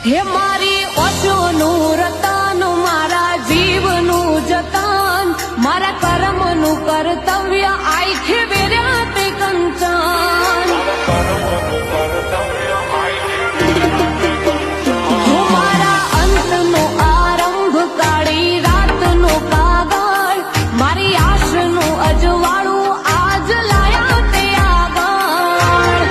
હે મારી ઓછોનું રતન, મારા જીવનું જતન, મારા કર્મનું કર્તવ્ય આંખે વેર્યા તે કંચન. હું મારા અંતનો આરંભ, કાળી રાતનો કાગળ, મારી આશનું અજવાળું આજ લાયા તે આગળ.